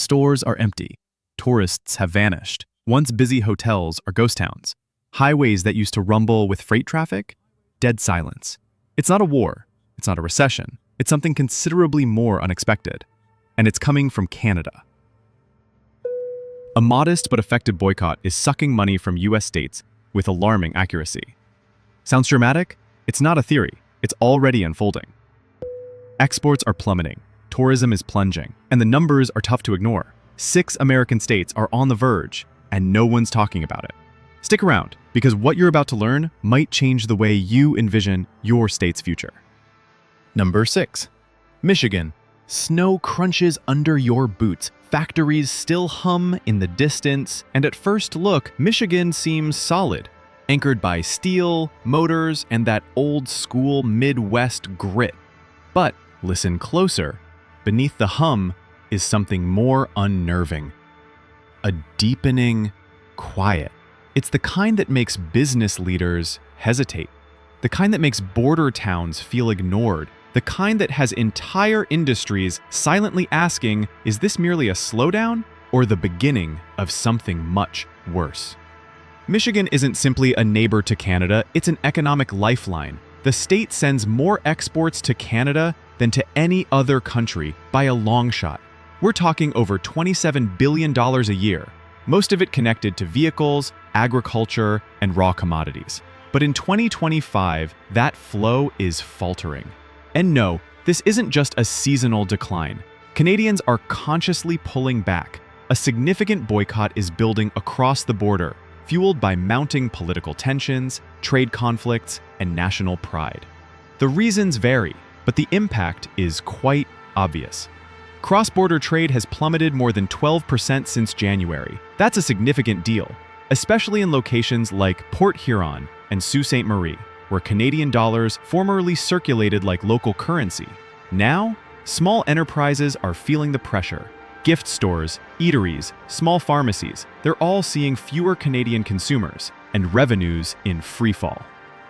Stores are empty. Tourists have vanished. Once busy hotels are ghost towns. Highways that used to rumble with freight traffic, dead silence. It's not a war. It's not a recession. It's something considerably more unexpected. And it's coming from Canada. A modest but effective boycott is sucking money from US states with alarming accuracy. Sounds dramatic? It's not a theory. It's already unfolding. Exports are plummeting. Tourism is plunging. And the numbers are tough to ignore. 6 American states are on the verge, and no one's talking about it. Stick around, because what you're about to learn might change the way you envision your state's future. Number 6. Michigan. Snow crunches under your boots. Factories still hum in the distance, and at first look, Michigan seems solid, anchored by steel, motors, and that old-school Midwest grit. But listen closer. Beneath the hum is something more unnerving. A deepening quiet. It's the kind that makes business leaders hesitate. The kind that makes border towns feel ignored. The kind that has entire industries silently asking, is this merely a slowdown or the beginning of something much worse? Michigan isn't simply a neighbor to Canada, it's an economic lifeline. The state sends more exports to Canada than to any other country by a long shot. We're talking over $27 billion a year, most of it connected to vehicles, agriculture, and raw commodities. But in 2025, that flow is faltering. And no, this isn't just a seasonal decline. Canadians are consciously pulling back. A significant boycott is building across the border, fueled by mounting political tensions, trade conflicts, and national pride. The reasons vary, but the impact is quite obvious. Cross-border trade has plummeted more than 12% since January. That's a significant deal, especially in locations like Port Huron and Sault Ste. Marie, where Canadian dollars formerly circulated like local currency. Now, small enterprises are feeling the pressure. Gift stores, eateries, small pharmacies, they're all seeing fewer Canadian consumers and revenues in freefall.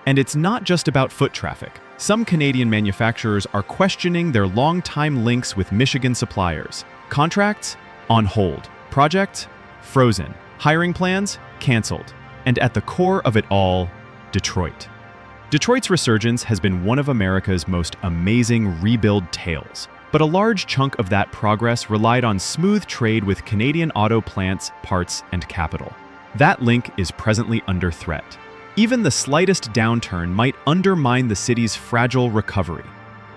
And it's not just about foot traffic. Some Canadian manufacturers are questioning their long-time links with Michigan suppliers. Contracts? On hold. Projects? Frozen. Hiring plans? Canceled. And at the core of it all, Detroit. Detroit's resurgence has been one of America's most amazing rebuild tales. But a large chunk of that progress relied on smooth trade with Canadian auto plants, parts, and capital. That link is presently under threat. Even the slightest downturn might undermine the city's fragile recovery.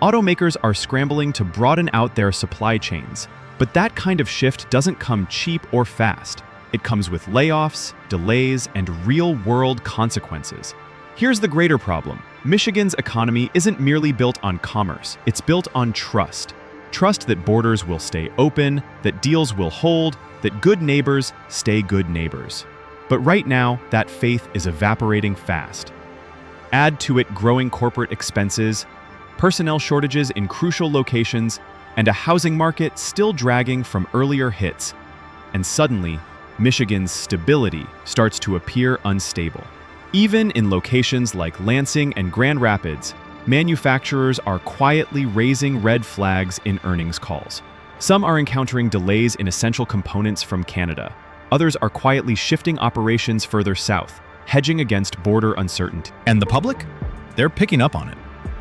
Automakers are scrambling to broaden out their supply chains, but that kind of shift doesn't come cheap or fast. It comes with layoffs, delays, and real-world consequences. Here's the greater problem. Michigan's economy isn't merely built on commerce, it's built on trust. Trust that borders will stay open, that deals will hold, that good neighbors stay good neighbors. But right now, that faith is evaporating fast. Add to it growing corporate expenses, personnel shortages in crucial locations, and a housing market still dragging from earlier hits. And suddenly, Michigan's stability starts to appear unstable. Even in locations like Lansing and Grand Rapids, manufacturers are quietly raising red flags in earnings calls. Some are encountering delays in essential components from Canada. Others are quietly shifting operations further south, hedging against border uncertainty. And the public? They're picking up on it.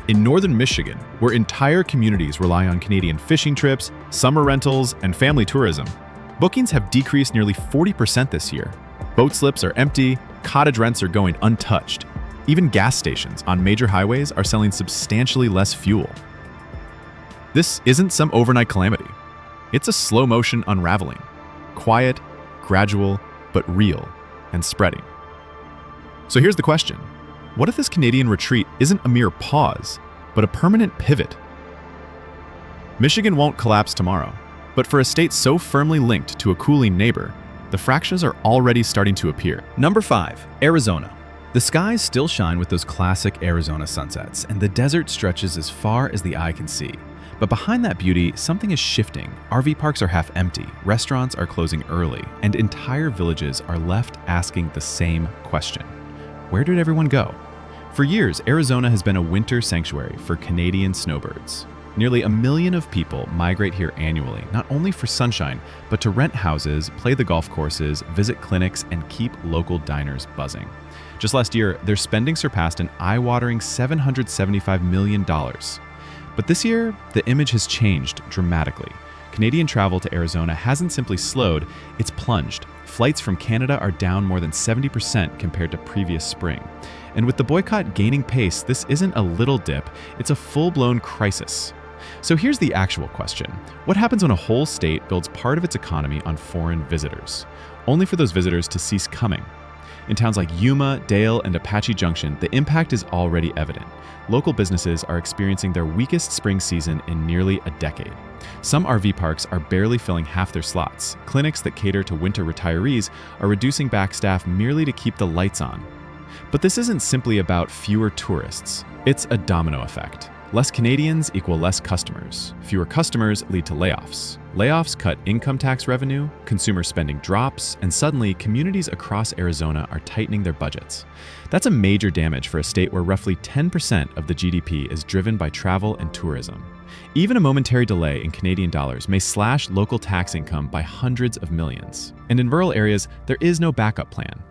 In northern Michigan, where entire communities rely on Canadian fishing trips, summer rentals, and family tourism, bookings have decreased nearly 40% this year. Boat slips are empty, cottage rents are going untouched. Even gas stations on major highways are selling substantially less fuel. This isn't some overnight calamity. It's a slow-motion unraveling. Quiet, gradual, but real, and spreading. So here's the question. What if this Canadian retreat isn't a mere pause, but a permanent pivot? Michigan won't collapse tomorrow, but for a state so firmly linked to a cooling neighbor, the fractures are already starting to appear. Number 5, Arizona. The skies still shine with those classic Arizona sunsets, and the desert stretches as far as the eye can see. But behind that beauty, something is shifting. RV parks are half empty, restaurants are closing early, and entire villages are left asking the same question. Where did everyone go? For years, Arizona has been a winter sanctuary for Canadian snowbirds. Nearly 1 million of people migrate here annually, not only for sunshine, but to rent houses, play the golf courses, visit clinics, and keep local diners buzzing. Just last year, their spending surpassed an eye-watering $775 million. But this year, the image has changed dramatically. Canadian travel to Arizona hasn't simply slowed, it's plunged. Flights from Canada are down more than 70% compared to previous spring. And with the boycott gaining pace, this isn't a little dip, it's a full-blown crisis. So here's the actual question. What happens when a whole state builds part of its economy on foreign visitors, only for those visitors to cease coming? In towns like Yuma, Dale, and Apache Junction, the impact is already evident. Local businesses are experiencing their weakest spring season in nearly a decade. Some RV parks are barely filling half their slots. Clinics that cater to winter retirees are reducing back staff merely to keep the lights on. But this isn't simply about fewer tourists. It's a domino effect. Less Canadians equal less customers. Fewer customers lead to layoffs. Layoffs cut income tax revenue, consumer spending drops, and suddenly communities across Arizona are tightening their budgets. That's a major damage for a state where roughly 10% of the GDP is driven by travel and tourism. Even a momentary delay in Canadian dollars may slash local tax income by hundreds of millions. And in rural areas, there is no backup plan.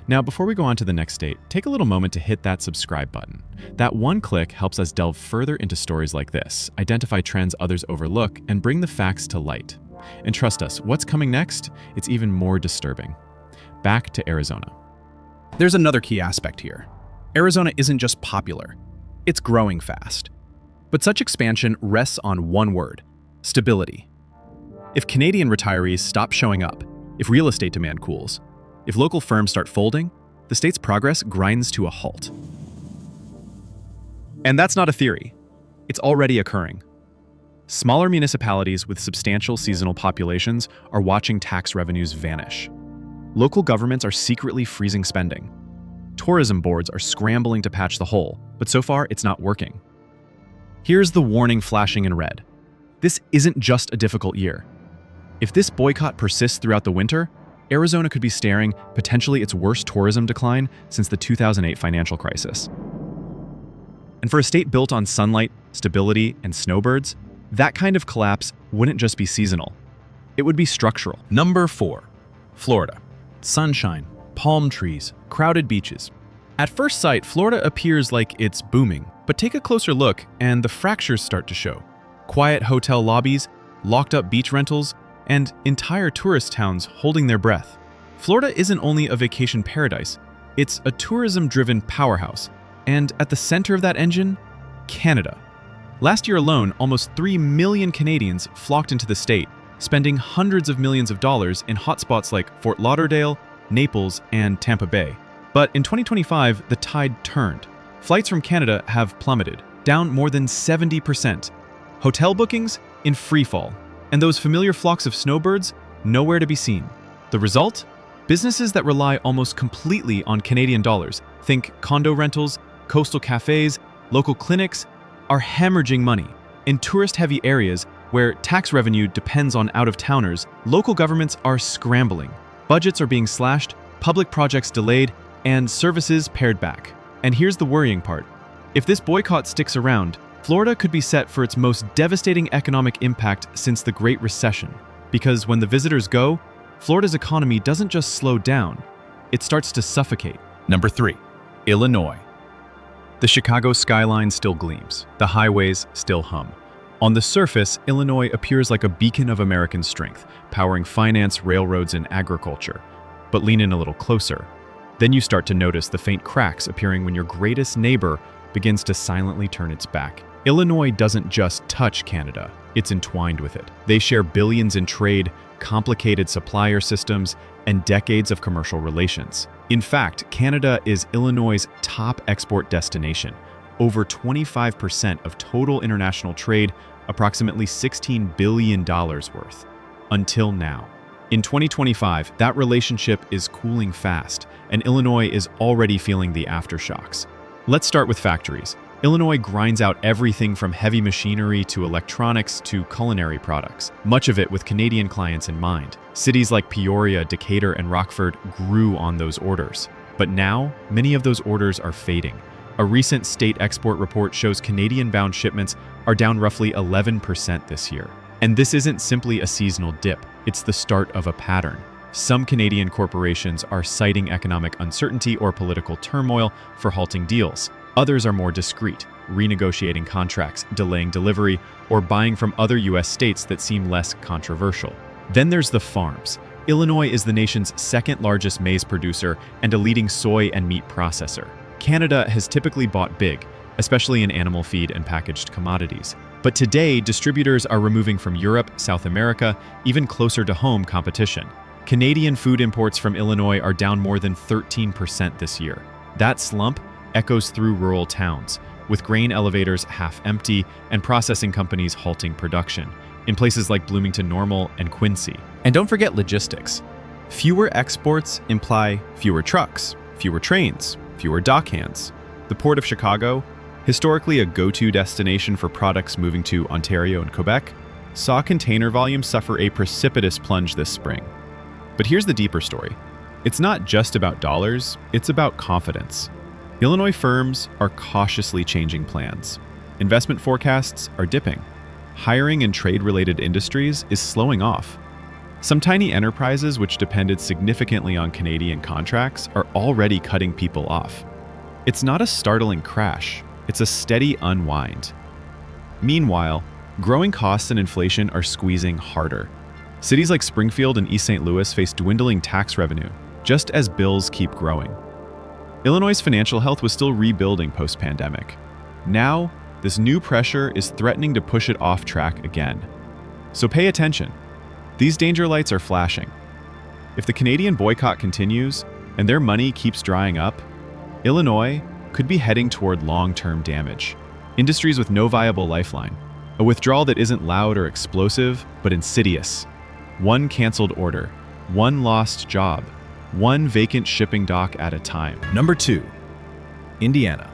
Now, before we go on to the next state, take a little moment to hit that subscribe button. That one click helps us delve further into stories like this, identify trends others overlook, and bring the facts to light. And trust us, what's coming next? It's even more disturbing. Back to Arizona. There's another key aspect here. Arizona isn't just popular, it's growing fast. But such expansion rests on one word: stability. If Canadian retirees stop showing up, if real estate demand cools, if local firms start folding, the state's progress grinds to a halt. And that's not a theory. It's already occurring. Smaller municipalities with substantial seasonal populations are watching tax revenues vanish. Local governments are secretly freezing spending. Tourism boards are scrambling to patch the hole, but so far it's not working. Here's the warning flashing in red. This isn't just a difficult year. If this boycott persists throughout the winter, Arizona could be staring potentially its worst tourism decline since the 2008 financial crisis. And for a state built on sunlight, stability, and snowbirds, that kind of collapse wouldn't just be seasonal. It would be structural. Number 4, Florida. Sunshine, palm trees, crowded beaches. At first sight, Florida appears like it's booming, but take a closer look and the fractures start to show. Quiet hotel lobbies, locked up beach rentals, and entire tourist towns holding their breath. Florida isn't only a vacation paradise, it's a tourism-driven powerhouse. And at the center of that engine, Canada. Last year alone, almost 3 million Canadians flocked into the state, spending hundreds of millions of dollars in hotspots like Fort Lauderdale, Naples, and Tampa Bay. But in 2025, the tide turned. Flights from Canada have plummeted, down more than 70%. Hotel bookings in free fall. And those familiar flocks of snowbirds, nowhere to be seen. The result? Businesses that rely almost completely on Canadian dollars, think condo rentals, coastal cafes, local clinics, are hemorrhaging money. In tourist-heavy areas where tax revenue depends on out-of-towners, local governments are scrambling. Budgets are being slashed, public projects delayed, and services pared back. And here's the worrying part. If this boycott sticks around, Florida could be set for its most devastating economic impact since the Great Recession. Because when the visitors go, Florida's economy doesn't just slow down, it starts to suffocate. Number 3, Illinois. The Chicago skyline still gleams. The highways still hum. On the surface, Illinois appears like a beacon of American strength, powering finance, railroads, and agriculture. But lean in a little closer. Then you start to notice the faint cracks appearing when your greatest neighbor begins to silently turn its back. Illinois doesn't just touch Canada, it's entwined with it. They share billions in trade, complicated supplier systems, and decades of commercial relations. In fact, Canada is Illinois' top export destination. Over 25% of total international trade, approximately $16 billion worth. Until now. In 2025, that relationship is cooling fast, and Illinois is already feeling the aftershocks. Let's start with factories. Illinois grinds out everything from heavy machinery to electronics to culinary products, much of it with Canadian clients in mind. Cities like Peoria, Decatur, and Rockford grew on those orders. But now, many of those orders are fading. A recent state export report shows Canadian-bound shipments are down roughly 11% this year. And this isn't simply a seasonal dip, it's the start of a pattern. Some Canadian corporations are citing economic uncertainty or political turmoil for halting deals. Others are more discreet, renegotiating contracts, delaying delivery, or buying from other US states that seem less controversial. Then there's the farms. Illinois is the nation's second-largest maize producer and a leading soy and meat processor. Canada has typically bought big, especially in animal feed and packaged commodities. But today, distributors are removing from Europe, South America, even closer to home competition. Canadian food imports from Illinois are down more than 13% this year. That slump echoes through rural towns, with grain elevators half empty and processing companies halting production, in places like Bloomington Normal and Quincy. And don't forget logistics. Fewer exports imply fewer trucks, fewer trains, fewer dock hands. The Port of Chicago, historically a go-to destination for products moving to Ontario and Quebec, saw container volumes suffer a precipitous plunge this spring. But here's the deeper story. It's not just about dollars, it's about confidence. Illinois firms are cautiously changing plans. Investment forecasts are dipping. Hiring in trade-related industries is slowing off. Some tiny enterprises which depended significantly on Canadian contracts are already cutting people off. It's not a startling crash, it's a steady unwind. Meanwhile, growing costs and inflation are squeezing harder. Cities like Springfield and East St. Louis face dwindling tax revenue, just as bills keep growing. Illinois' financial health was still rebuilding post-pandemic. Now, this new pressure is threatening to push it off track again. So pay attention. These danger lights are flashing. If the Canadian boycott continues and their money keeps drying up, Illinois could be heading toward long-term damage. Industries with no viable lifeline. A withdrawal that isn't loud or explosive, but insidious. One canceled order, one lost job, one vacant shipping dock at a time. Number 2. Indiana.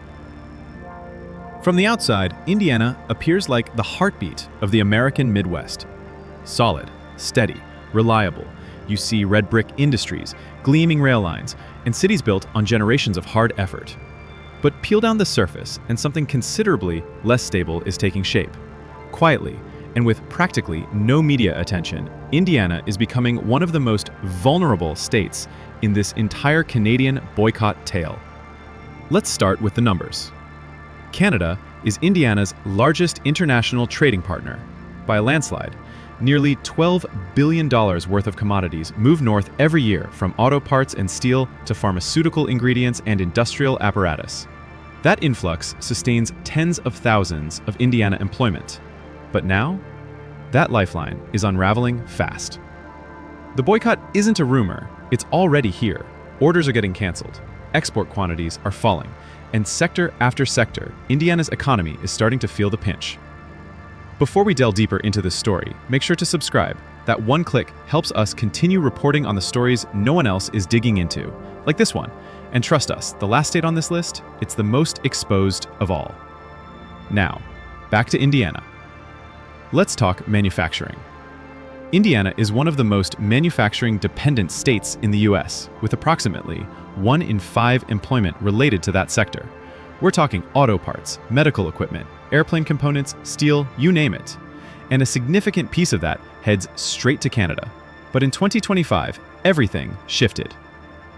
From the outside, Indiana appears like the heartbeat of the American Midwest. Solid, steady, reliable. You see red brick industries, gleaming rail lines, and cities built on generations of hard effort. But peel down the surface, and something considerably less stable is taking shape. Quietly, and with practically no media attention, Indiana is becoming one of the most vulnerable states in this entire Canadian boycott tale. Let's start with the numbers. Canada is Indiana's largest international trading partner. By a landslide, nearly $12 billion worth of commodities move north every year, from auto parts and steel to pharmaceutical ingredients and industrial apparatus. That influx sustains tens of thousands of Indiana employment. But now, that lifeline is unraveling fast. The boycott isn't a rumor, it's already here. Orders are getting canceled, export quantities are falling, and sector after sector, Indiana's economy is starting to feel the pinch. Before we delve deeper into this story, make sure to subscribe. That one click helps us continue reporting on the stories no one else is digging into, like this one. And trust us, the last state on this list, it's the most exposed of all. Now, back to Indiana. Let's talk manufacturing. Indiana is one of the most manufacturing-dependent states in the US, with approximately 1 in 5 employment related to that sector. We're talking auto parts, medical equipment, airplane components, steel, you name it. And a significant piece of that heads straight to Canada. But in 2025, everything shifted.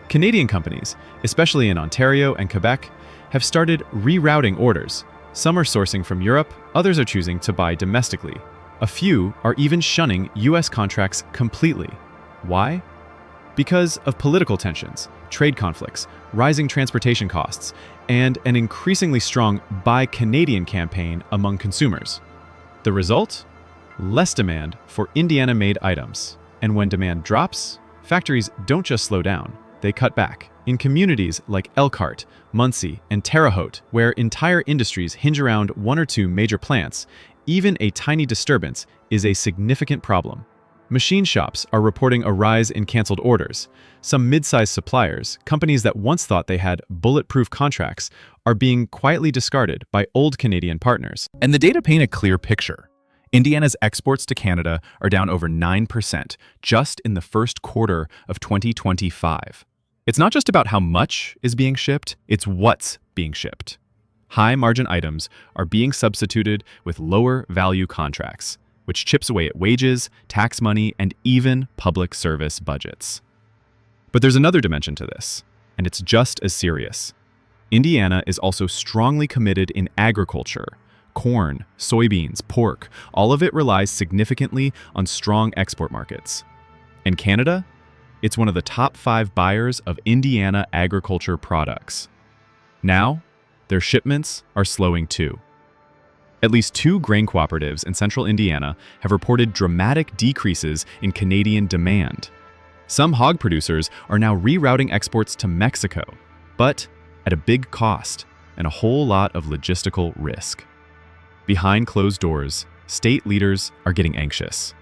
Canadian companies, especially in Ontario and Quebec, have started rerouting orders. Some are sourcing from Europe, others are choosing to buy domestically. A few are even shunning US contracts completely. Why? Because of political tensions, trade conflicts, rising transportation costs, and an increasingly strong Buy Canadian campaign among consumers. The result? Less demand for Indiana-made items. And when demand drops, factories don't just slow down, they cut back. In communities like Elkhart, Muncie, and Terre Haute, where entire industries hinge around 1 or 2 major plants, even a tiny disturbance is a significant problem. Machine shops are reporting a rise in canceled orders. Some mid-sized suppliers, companies that once thought they had bulletproof contracts, are being quietly discarded by old Canadian partners. And the data paint a clear picture. Indiana's exports to Canada are down over 9% just in the first quarter of 2025. It's not just about how much is being shipped, it's what's being shipped. High-margin items are being substituted with lower-value contracts, which chips away at wages, tax money, and even public service budgets. But there's another dimension to this, and it's just as serious. Indiana is also strongly committed in agriculture. Corn, soybeans, pork, all of it relies significantly on strong export markets. And Canada? It's one of the top 5 buyers of Indiana agriculture products. Now, their shipments are slowing too. At least 2 grain cooperatives in central Indiana have reported dramatic decreases in Canadian demand. Some hog producers are now rerouting exports to Mexico, but at a big cost and a whole lot of logistical risk. Behind closed doors, state leaders are getting anxious.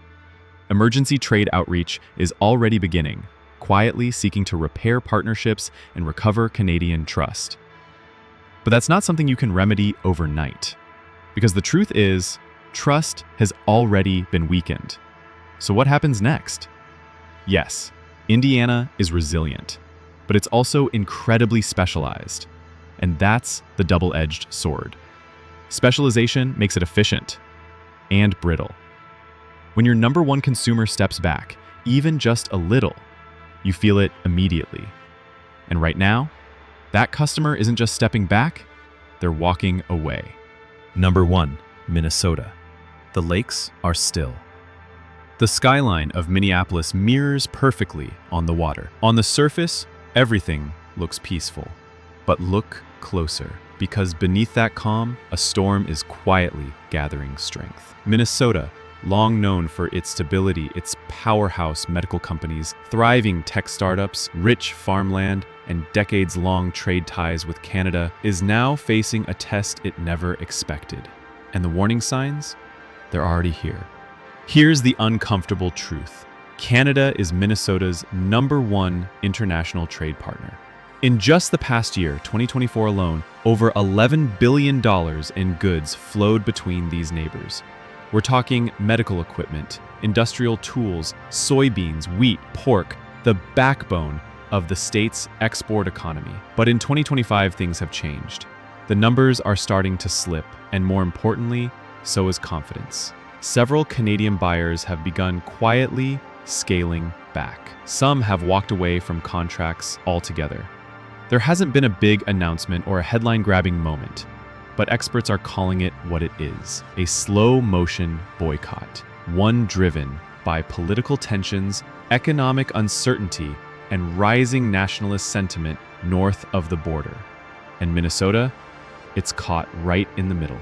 Emergency trade outreach is already beginning, quietly seeking to repair partnerships and recover Canadian trust. But that's not something you can remedy overnight, because the truth is, trust has already been weakened. So what happens next? Yes, Indiana is resilient, but it's also incredibly specialized, and that's the double-edged sword. Specialization makes it efficient and brittle. When your number one consumer steps back, even just a little, you feel it immediately. And right now, that customer isn't just stepping back, they're walking away. Number 1, Minnesota. The lakes are still. The skyline of Minneapolis mirrors perfectly on the water. On the surface, everything looks peaceful. But look closer, because beneath that calm, a storm is quietly gathering strength. Minnesota, long known for its stability, its powerhouse medical companies, thriving tech startups, rich farmland, and decades-long trade ties with Canada, is now facing a test it never expected. And the warning signs? They're already here. Here's the uncomfortable truth. Canada is Minnesota's #1 international trade partner. In just the past year, 2024 alone, over $11 billion in goods flowed between these neighbors. We're talking medical equipment, industrial tools, soybeans, wheat, pork, the backbone of the state's export economy. But in 2025, things have changed. The numbers are starting to slip, and more importantly, so is confidence. Several Canadian buyers have begun quietly scaling back. Some have walked away from contracts altogether. There hasn't been a big announcement or a headline-grabbing moment, but experts are calling it what it is: a slow-motion boycott, one driven by political tensions, economic uncertainty, and rising nationalist sentiment north of the border. And Minnesota? It's caught right in the middle.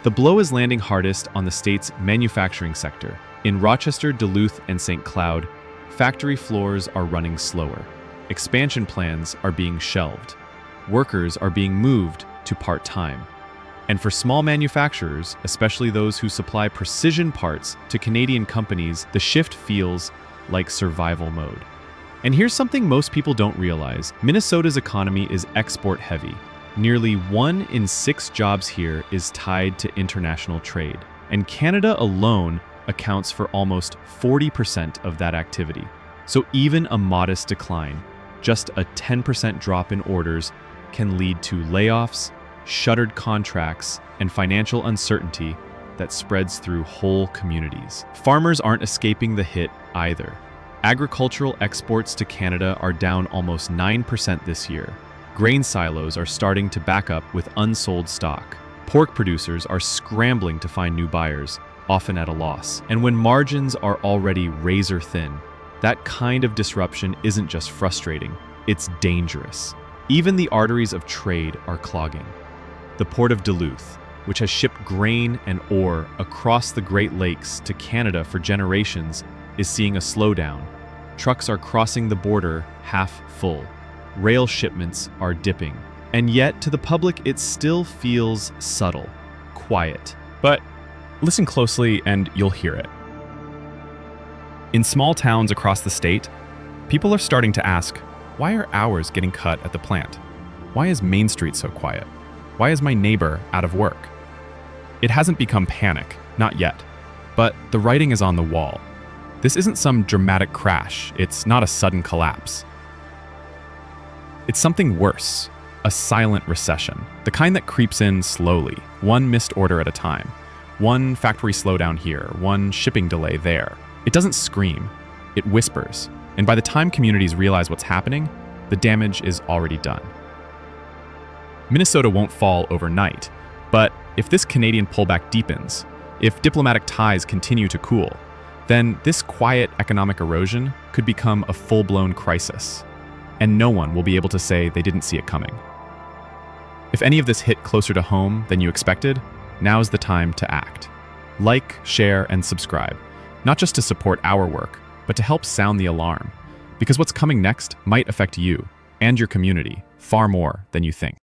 The blow is landing hardest on the state's manufacturing sector. In Rochester, Duluth, and St. Cloud, factory floors are running slower. Expansion plans are being shelved. Workers are being moved to part-time. And for small manufacturers, especially those who supply precision parts to Canadian companies, the shift feels like survival mode. And here's something most people don't realize. Minnesota's economy is export-heavy. Nearly 1 in 6 jobs here is tied to international trade. And Canada alone accounts for almost 40% of that activity. So even a modest decline, just a 10% drop in orders, can lead to layoffs, shuttered contracts, and financial uncertainty that spreads through whole communities. Farmers aren't escaping the hit either. Agricultural exports to Canada are down almost 9% this year. Grain silos are starting to back up with unsold stock. Pork producers are scrambling to find new buyers, often at a loss. And when margins are already razor thin, that kind of disruption isn't just frustrating, it's dangerous. Even the arteries of trade are clogging. The Port of Duluth, which has shipped grain and ore across the Great Lakes to Canada for generations, is seeing a slowdown. Trucks are crossing the border half full. Rail shipments are dipping. And yet, to the public, it still feels subtle, quiet. But listen closely and you'll hear it. In small towns across the state, people are starting to ask, why are hours getting cut at the plant? Why is Main Street so quiet? Why is my neighbor out of work? It hasn't become panic, not yet. But the writing is on the wall. This isn't some dramatic crash. It's not a sudden collapse. It's something worse. a silent recession, the kind that creeps in slowly, one missed order at a time, one factory slowdown here, one shipping delay there. It doesn't scream, it whispers, and by the time communities realize what's happening, the damage is already done. Minnesota won't fall overnight, but if this Canadian pullback deepens, if diplomatic ties continue to cool, then this quiet economic erosion could become a full-blown crisis, and no one will be able to say they didn't see it coming. If any of this hit closer to home than you expected, now's the time to act. Like, share, and subscribe, not just to support our work, but to help sound the alarm, because what's coming next might affect you and your community far more than you think.